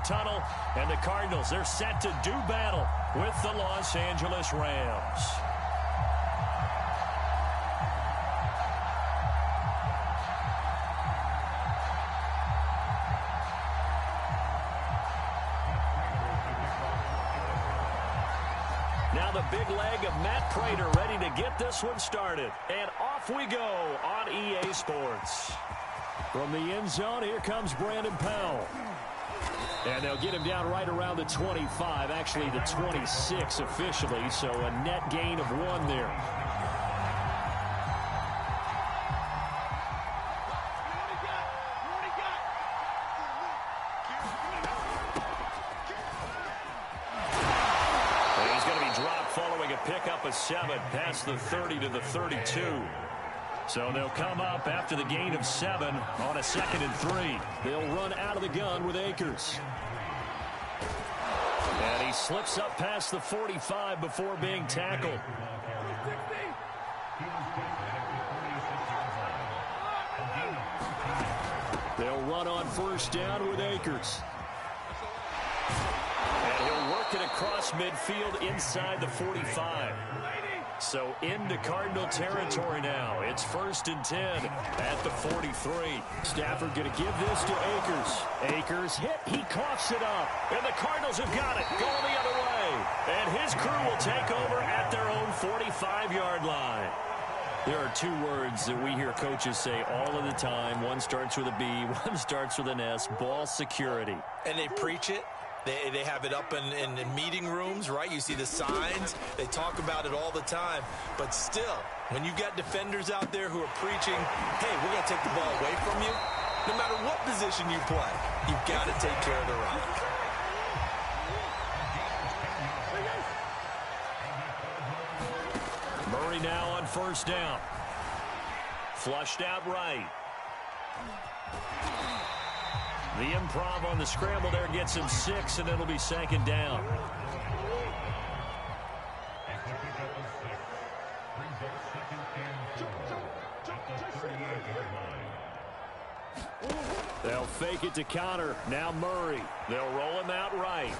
tunnel, and the Cardinals, they're set to do battle with the Los Angeles Rams. Now the big leg of Matt Prater ready to get this one started. And off we go on EA Sports. From the end zone, here comes Brandon Powell. And they'll get him down right around the 25, actually the 26 officially, so a net gain of 1 there. Pick up a 7 past the 30 to the 32. So they'll come up after the gain of 7 on a 2nd and 3. They'll run out of the gun with Akers. And he slips up past the 45 before being tackled. They'll run on 1st down with Akers. It across midfield inside the 45. So into Cardinal territory now. It's 1st and 10 at the 43. Stafford going to give this to Akers. Akers hit. He coughs it up. And the Cardinals have got it. Going the other way. And his crew will take over at their own 45-yard line. There are 2 words that we hear coaches say all of the time. One starts with a B. One starts with an S. Ball security. And they preach it. They have it up in meeting rooms, right? You see the signs. They talk about it all the time. But still, when you got defenders out there who are preaching, hey, we're going to take the ball away from you, no matter what position you play, you've got to take care of the rock. Murray now on 1st down. Flushed out right. The improv on the scramble there gets him 6, and it'll be 2nd down. They'll fake it to counter. Now Murray. They'll roll him out right.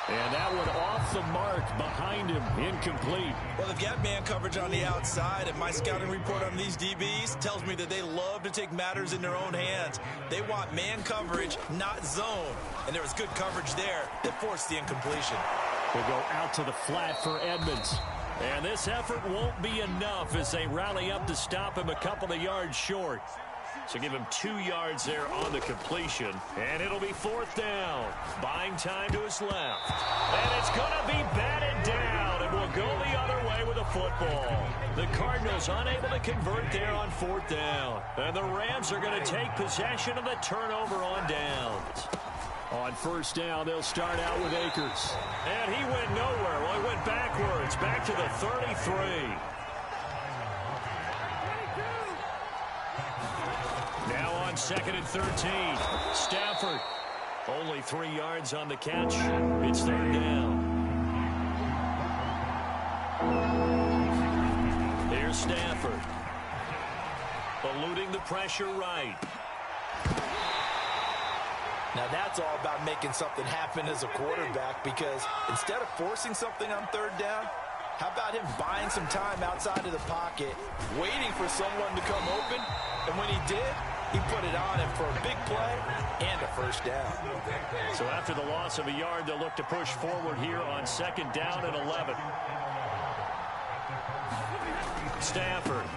And that one off the mark behind him, incomplete. Well, they've got man coverage on the outside, and my scouting report on these DBs tells me that they love to take matters in their own hands. They want man coverage, not zone. And there was good coverage there that forced the incompletion. We'll go out to the flat for Edmonds. And this effort won't be enough as they rally up to stop him a couple of yards short. So give him 2 yards there on the completion. And it'll be 4th down. Buying time to his left. And it's going to be batted down. And we'll go the other way with a football. The Cardinals unable to convert there on 4th down. And the Rams are going to take possession of the turnover on downs. On 1st down, they'll start out with Akers. And he went nowhere. Well, he went backwards. Back to the 33. Now on 2nd and 13. Stafford. Only 3 yards on the catch. It's 3rd down. Here's Stafford. Eluding the pressure right. Now that's all about making something happen as a quarterback, because instead of forcing something on 3rd down, how about him buying some time outside of the pocket, waiting for someone to come open, and when he did, he put it on him for a big play and a 1st down. So after the loss of a yard, they'll look to push forward here on 2nd down and 11. Stafford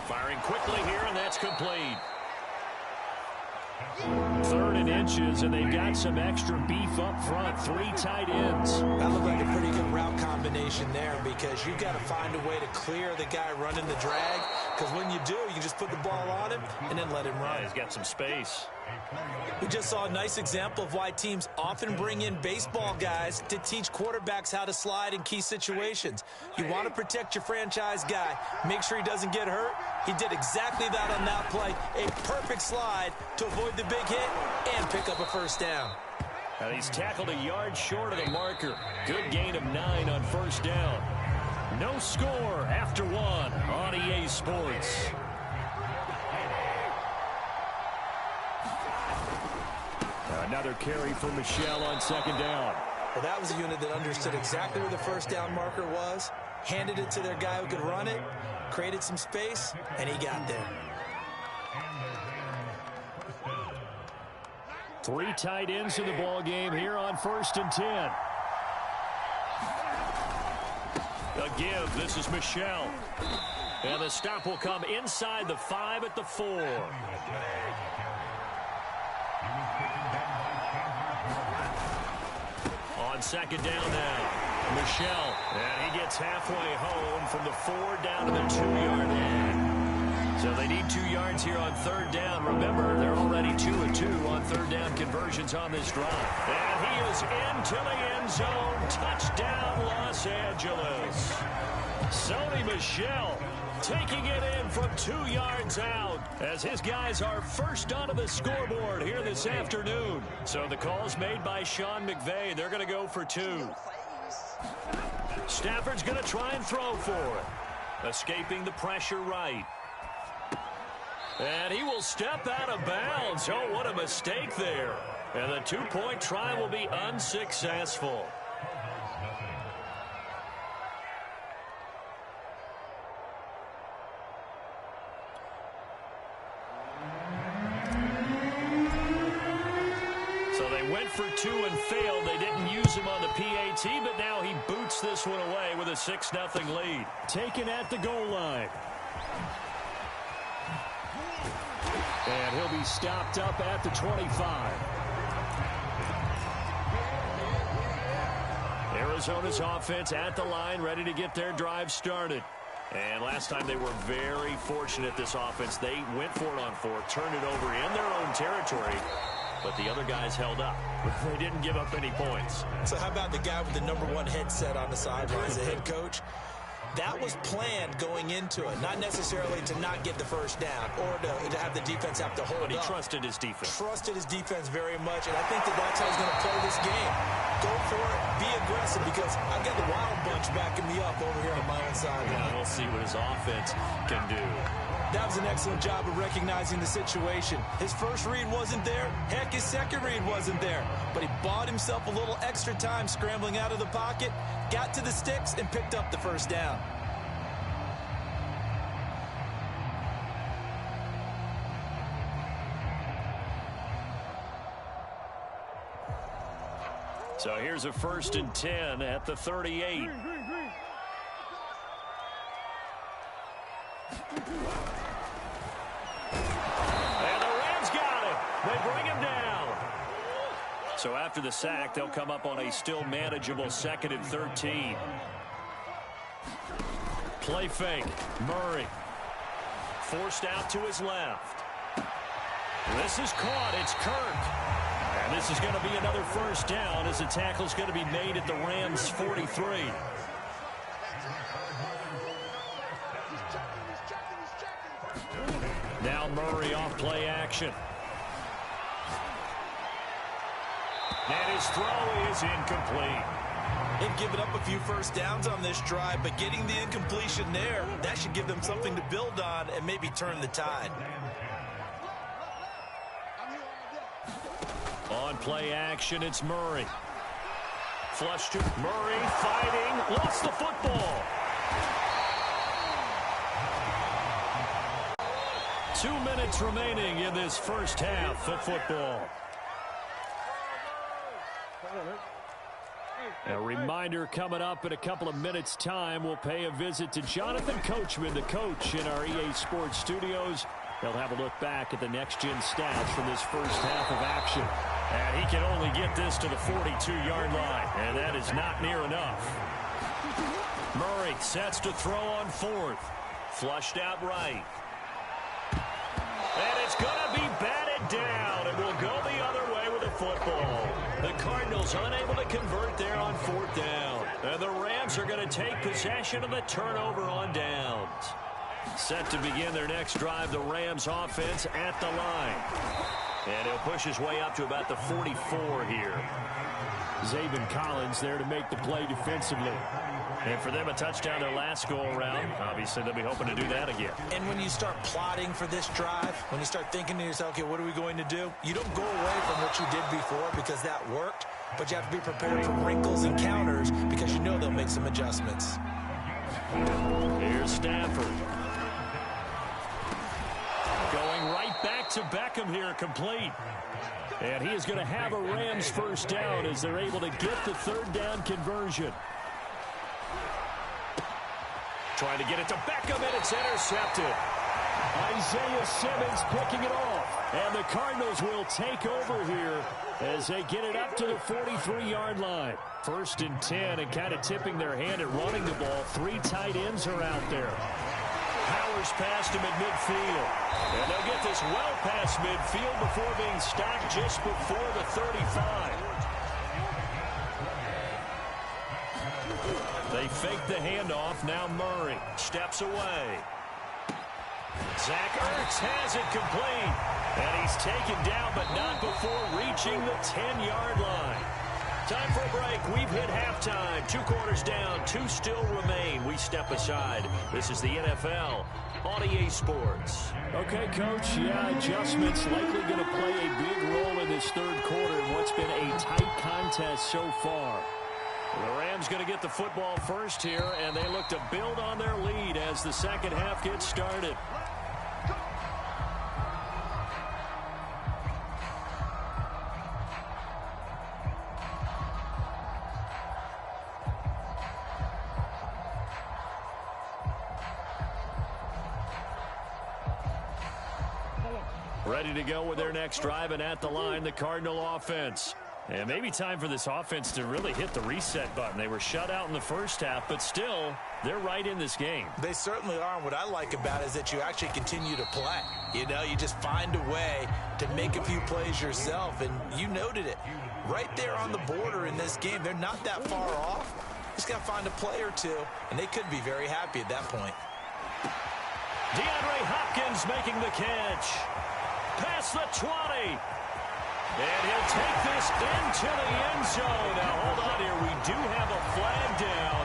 firing quickly here, and that's complete. 3rd and inches, and they've got some extra beef up front. 3 tight ends. That looked like a pretty good route combination there, because you've got to find a way to clear the guy running the drag, because when you do, you can just put the ball on him and then let him run. Yeah, he's got some space. We just saw a nice example of why teams often bring in baseball guys to teach quarterbacks how to slide in key situations. You want to protect your franchise guy. Make sure he doesn't get hurt. He did exactly that on that play. A perfect slide to avoid the big hit and pick up a 1st down. And he's tackled a yard short of the marker. Good gain of 9 on 1st down. No score after 1 on EA Sports. Another carry for Michel on second down. Well, that was a unit that understood exactly where the first down marker was, handed it to their guy who could run it, created some space, and he got there. 3 tight ends in the ball game here on 1st and 10. A give. This is Michel. And the stop will come inside the 5 at the 4. On second down now, Michel. And he gets halfway home from the 4 down to the 2-yard line. So they need 2 yards here on 3rd down. Remember, they're already 2-2 on 3rd down conversions on this drive. And he is into the end zone. Touchdown, Los Angeles. Sony Michel taking it in from 2 yards out as his guys are first onto the scoreboard here this afternoon. So the call's made by Sean McVay. They're going to go for 2. Stafford's going to try and throw for it. Escaping the pressure right. And he will step out of bounds. Oh, what a mistake there. And the 2-point try will be unsuccessful. So they went for 2 and failed. They didn't use him on the PAT, but now he boots this one away with a 6-0 lead. Taken at the goal line. And he'll be stopped up at the 25. Arizona's offense at the line, ready to get their drive started. And last time they were very fortunate, this offense. They went for it on 4, turned it over in their own territory, but the other guys held up. They didn't give up any points. So how about the guy with the #1 headset on the sidelines, the head coach? That was planned going into it, not necessarily to not get the first down or to have the defense have to hold up. But he trusted his defense. Trusted his defense very much, and I think that's how he's going to play this game. Go for it, be aggressive, because I've got the Wild Bunch backing me up over here on my own side. Yeah, we'll see what his offense can do. That was an excellent job of recognizing the situation. His first read wasn't there. Heck, his second read wasn't there. But he bought himself a little extra time scrambling out of the pocket, got to the sticks, and picked up the first down. So here's a 1st and 10 at the 38. And the Rams got him. They bring him down. So after the sack, they'll come up on a still manageable 2nd and 13. Play fake. Murray. Forced out to his left. This is caught. It's Kirk. And this is going to be another first down as the tackle's going to be made at the Rams' 43. Now Murray off play action. And his throw is incomplete. They've given up a few first downs on this drive, but getting the incompletion there, that should give them something to build on and maybe turn the tide. On play action, it's Murray. Flush to Murray, fighting, lost the football. 2 minutes remaining in this first half of football. A reminder coming up in a couple of minutes' time. We'll pay a visit to Jonathan Coachman, the coach in our EA Sports studios. They'll have a look back at the next-gen stats from this first half of action. And he can only get this to the 42-yard line, and that is not near enough. Murray sets to throw on 4th. Flushed out right. And it's going to be batted down, and will go the other way with the football. The Cardinals unable to convert there on 4th down. And the Rams are going to take possession of the turnover on downs. Set to begin their next drive, the Rams offense at the line. And he'll push his way up to about the 44 here. Zaven Collins there to make the play defensively. And for them, a touchdown their last go-around. Obviously, they'll be hoping to do that again. And when you start plotting for this drive, when you start thinking to yourself, okay, what are we going to do? You don't go away from what you did before because that worked, but you have to be prepared for wrinkles and counters because you know they'll make some adjustments. Here's Stafford. Going right back to Beckham here, complete. And he is going to have a Rams first down as they're able to get the third down conversion. Trying to get it to Beckham, and it's intercepted. Isaiah Simmons picking it off. And the Cardinals will take over here as they get it up to the 43-yard line. 1st and 10, and kind of tipping their hand at running the ball. 3 tight ends are out there. Powers past him at midfield. And they'll get this well past midfield before being stopped just before the 35. They fake the handoff. Now Murray steps away. Zach Ertz has it complete. And he's taken down, but not before reaching the 10-yard line. Time for a break. We've hit halftime. 2 quarters down. 2 still remain. We step aside. This is the NFL on EA Sports. Okay, Coach. Yeah, adjustments likely going to play a big role in this third quarter in what's been a tight contest so far. The Rams going to get the football first here, and they look to build on their lead as the second half gets started. Ready to go with their next drive, and at the line, the Cardinal offense. And maybe time for this offense to really hit the reset button. They were shut out in the first half, but still, they're right in this game. They certainly are, and what I like about it is that you actually continue to play. You know, you just find a way to make a few plays yourself, and you noted it. Right there on the border in this game, they're not that far off. Just got to find a play or two, and they could be very happy at that point. DeAndre Hopkins making the catch. Past the 20. And he'll take this into the end zone. Now, hold on here. We do have a flag down.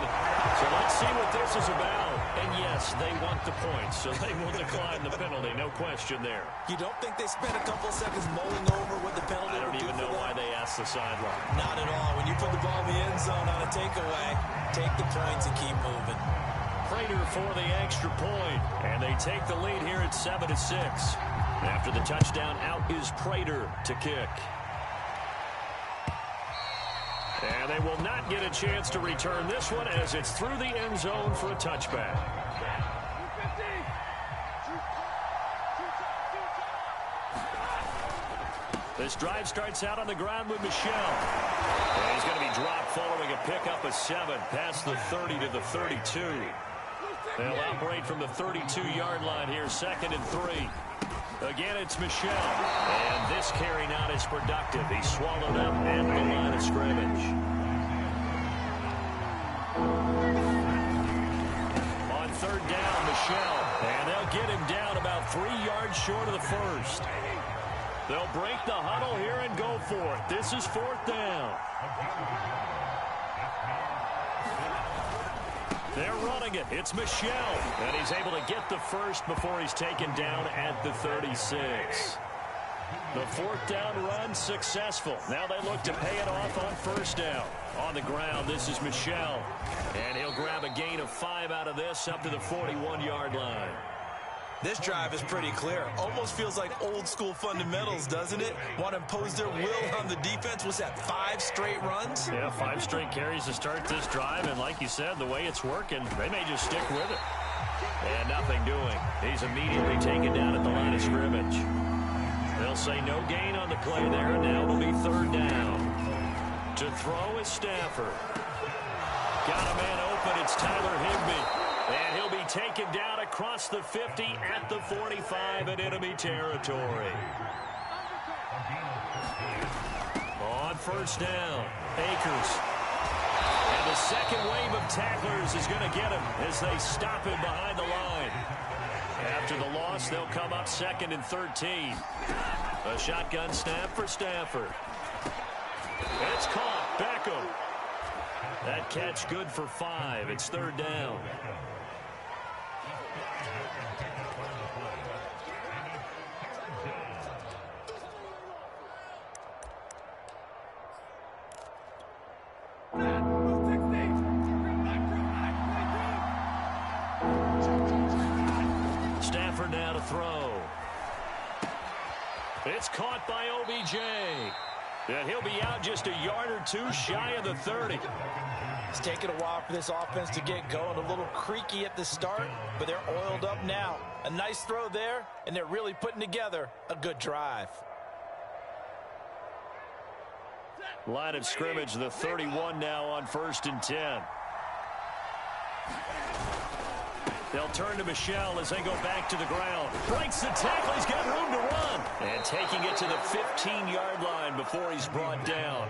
So let's see what this is about. And, yes, they want the points, so they will decline the penalty. No question there. You don't think they spent a couple of seconds mulling over what the penalty I don't even know why they asked the sideline. Not at all. When you put the ball in the end zone on a takeaway, take the points and keep moving. Prater for the extra point. And they take the lead here at 7-6. After the touchdown, out is Prater to kick. And they will not get a chance to return this one as it's through the end zone for a touchback. This drive starts out on the ground with Michel. And he's going to be dropped following a pickup of 7 past the 30 to the 32. They'll operate from the 32-yard line here, 2nd and 3. Again, it's Michel. And this carry not as productive. He's swallowed up at the line of scrimmage. On 3rd down, Michel. And they'll get him down about 3 yards short of the first. They'll break the huddle here and go for it. This is 4th down. They're running it. It's Michel. And he's able to get the first before he's taken down at the 36. The 4th down run successful. Now they look to pay it off on 1st down. On the ground, this is Michel. And he'll grab a gain of 5 out of this up to the 41-yard line. This drive is pretty clear. Almost feels like old school fundamentals, doesn't it? Want to impose their will on the defense. Was that 5 straight runs? Yeah, 5 straight carries to start this drive. And like you said, the way it's working, they may just stick with it. And nothing doing. He's immediately taken down at the line of scrimmage. They'll say no gain on the play there. And now it'll be 3rd down. To throw is Stafford. Got a man open. It's Tyler Higbee. And he'll be taken down across the 50 at the 45 in enemy territory. On 1st down, Akers. And the second wave of tacklers is going to get him as they stop him behind the line. After the loss, they'll come up 2nd and 13. A shotgun snap for Stafford. It's caught. Beckham. That catch good for 5. It's third down. Stafford now to throw. It's caught by OBJ. And he'll be out just a yard or two shy of the 30. It's taken a while for this offense to get going. A little creaky at the start, but they're oiled up now. A nice throw there, and they're really putting together a good drive. Line of scrimmage, the 31 now on 1st and 10. They'll turn to Michel as they go back to the ground. Breaks the tackle. He's got room to run. And taking it to the 15-yard line before he's brought down.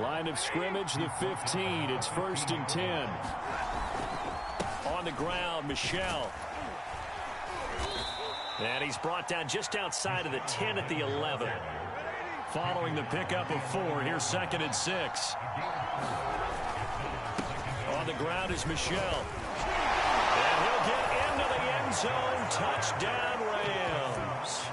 Line of scrimmage, the 15. It's 1st and 10. On the ground, Michel. And he's brought down just outside of the 10 at the 11. Following the pickup of 4, here's 2nd and 6. On the ground is Michel. And he'll get into the end zone. Touchdown, Rams.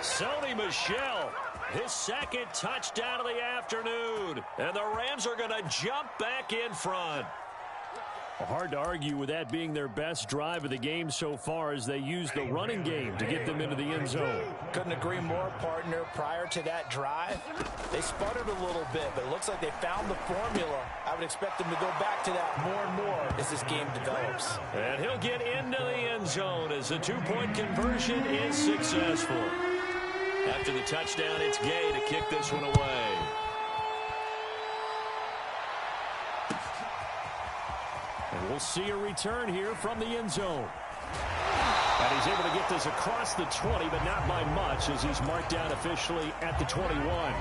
Sony Michel, his 2nd touchdown of the afternoon. And the Rams are going to jump back in front. Hard to argue with that being their best drive of the game so far as they use the running game to get them into the end zone. Couldn't agree more, partner. Prior to that drive, they sputtered a little bit, but it looks like they found the formula. I would expect them to go back to that more and more as this game develops. And he'll get into the end zone as the 2-point conversion is successful. After the touchdown, it's Gay to kick this one away. And we'll see a return here from the end zone. And he's able to get this across the 20, but not by much as he's marked down officially at the 21.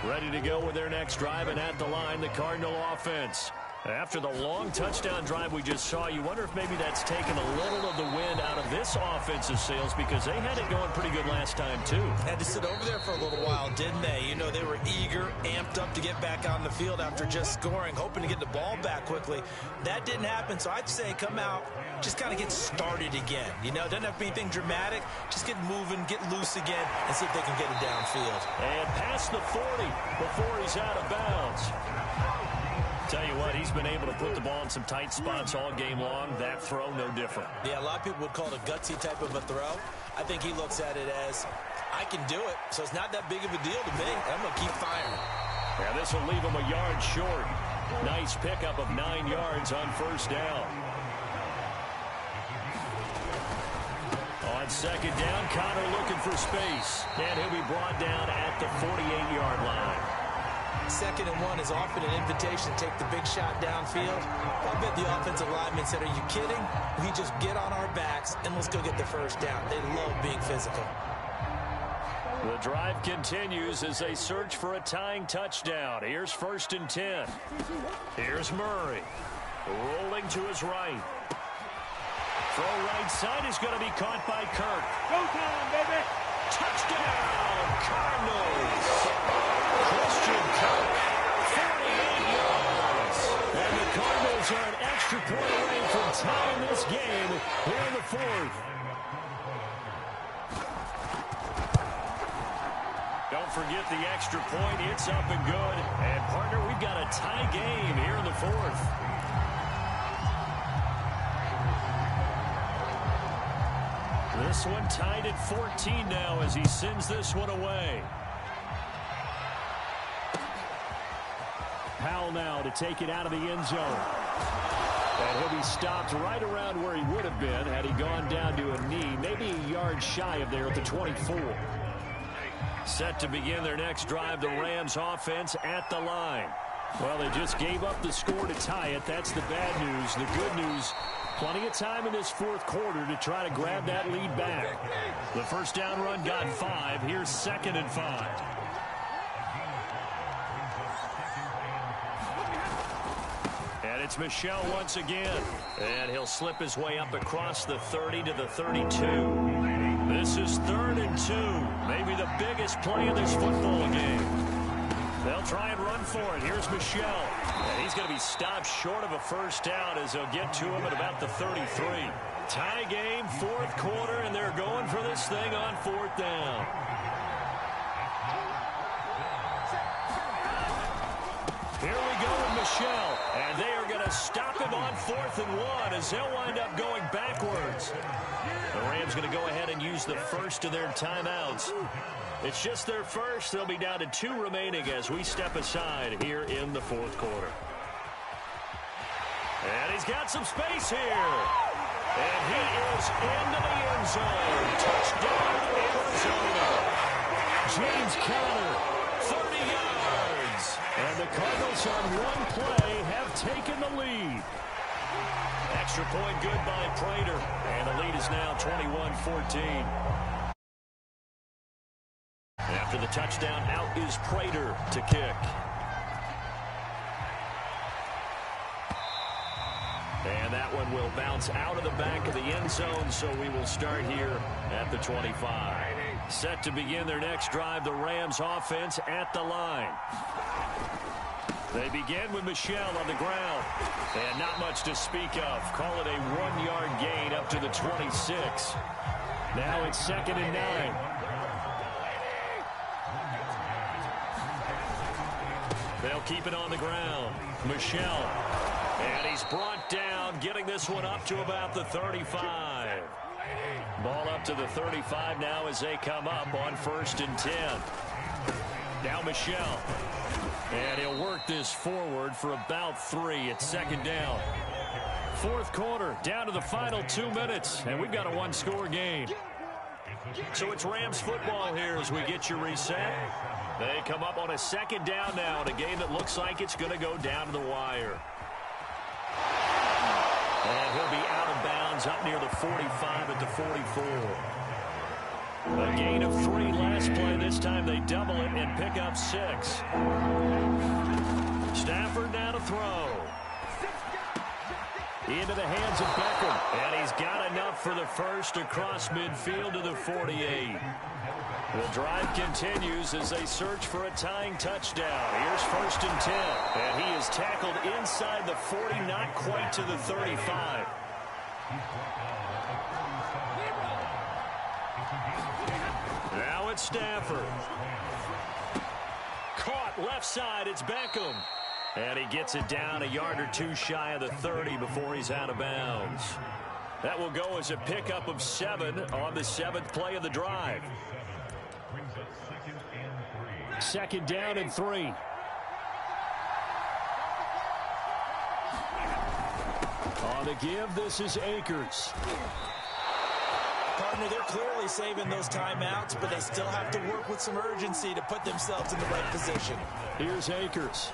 Ready to go with their next drive, and at the line, the Cardinal offense. After the long touchdown drive we just saw, you wonder if maybe that's taken a little of the wind out of this offensive sails because they had it going pretty good last time, too. Had to sit over there for a little while, didn't they? You know, they were eager, amped up to get back on the field after just scoring, hoping to get the ball back quickly. That didn't happen, so I'd say come out, just kind of get started again. You know, doesn't have to be anything dramatic. Just get moving, get loose again, and see if they can get it downfield. And past the 40 before he's out of bounds. Tell you what, he's been able to put the ball in some tight spots all game long. That throw, no different. Yeah, a lot of people would call it a gutsy type of a throw. I think he looks at it as, I can do it, so it's not that big of a deal to me. I'm going to keep firing. Yeah, this will leave him a yard short. Nice pickup of 9 yards on 1st down. On 2nd down, Connor looking for space. And he'll be brought down at the 48-yard line. 2nd and 1 is often an invitation to take the big shot downfield. I bet the offensive lineman said, are you kidding? We just get on our backs and let's go get the 1st down. They love being physical. The drive continues as they search for a tying touchdown. Here's 1st and 10. Here's Murray. Rolling to his right. Throw right side is going to be caught by Kirk. Go time, baby! Touchdown, Cardinals! Christian Kirk, 48 yards. And the Cardinals are an extra point away from tying this game here in the 4th. Don't forget the extra point. It's up and good. And, partner, we've got a tie game here in the 4th. This one tied at 14 now as he sends this one away. Powell now to take it out of the end zone. And he'll be stopped right around where he would have been had he gone down to a knee, maybe a yard shy of there at the 24. Set to begin their next drive, the Rams offense at the line. Well, they just gave up the score to tie it. That's the bad news. The good news, plenty of time in this 4th quarter to try to grab that lead back. The 1st down run got 5. Here's 2nd and 5. And it's Michel once again. And he'll slip his way up across the 30 to the 32. This is 3rd and 2. Maybe the biggest play in this football game. They'll try and run for it. Here's Michel. And he's going to be stopped short of a first down as they'll get to him at about the 33. Tie game, 4th quarter, and they're going for this thing on 4th down. Here we go with Michel, and they are going to stop him on 4th and 1 as they'll wind up going backwards. The Rams going to go ahead and use the first of their timeouts. It's just their first. They'll be down to 2 remaining as we step aside here in the 4th quarter. And he's got some space here. And he is into the end zone. Touchdown, Arizona. James Conner, 30 yards. And the Cardinals on one play have taken the lead. Extra point good by Prater. And the lead is now 21-14. After the touchdown, out is Prater to kick. And that one will bounce out of the back of the end zone, so we will start here at the 25. Set to begin their next drive, the Rams offense at the line. They begin with Michel on the ground. And not much to speak of. Call it a 1-yard gain up to the 26. Now it's 2nd and 9. They'll keep it on the ground. Michel. And he's brought down, getting this one up to about the 35. Ball up to the 35 now as they come up on 1st and 10. Now Michel. And he'll work this forward for about 3. It's 2nd down. 4th quarter, down to the final 2 minutes. And we've got a 1-score game. So it's Rams football here as we get you reset. They come up on a 2nd down now in a game that looks like it's going to go down to the wire. And he'll be out of bounds up near the 45 at the 44. A gain of 3 last play. This time they double it and pick up 6. Stafford now to throw. Into the hands of Beckham. And he's got enough for the first across midfield to the 48. The drive continues as they search for a tying touchdown. Here's 1st and 10. And he is tackled inside the 40, not quite to the 35. Now it's Stafford. Caught left side, it's Beckham. And he gets it down a yard or 2 shy of the 30 before he's out of bounds. That will go as a pickup of 7 on the 7th play of the drive. 2nd down and 3. On the give, this is Akers. Partner, they're clearly saving those timeouts, but they still have to work with some urgency to put themselves in the right position. Here's Akers.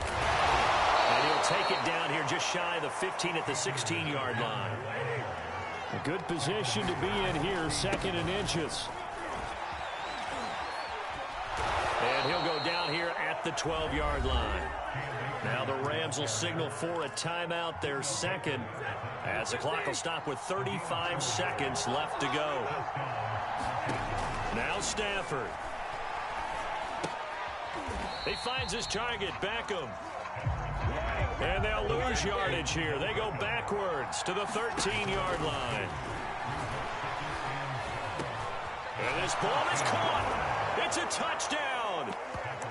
And he'll take it down here just shy of the 15 at the 16-yard line. A good position to be in here, 2nd and inches. And he'll go down here at the 12-yard line. Now the Rams will signal for a timeout, their 2nd, as the clock will stop with 35 seconds left to go. Now Stafford. He finds his target, Beckham. And they'll lose yardage here. They go backwards to the 13-yard line. And this ball is caught. It's a touchdown.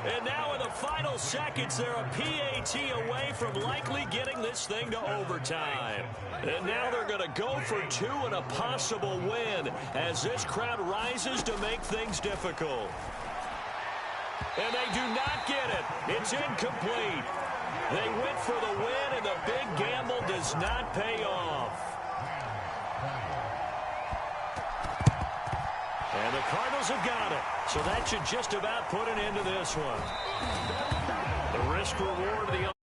And now in the final seconds, they're a PAT away from likely getting this thing to overtime. And now they're going to go for 2 and a possible win as this crowd rises to make things difficult. And they do not get it. It's incomplete. They went for the win, and the big gamble does not pay off. And the Cardinals have got it. So that should just about put an end to this one. The risk reward of the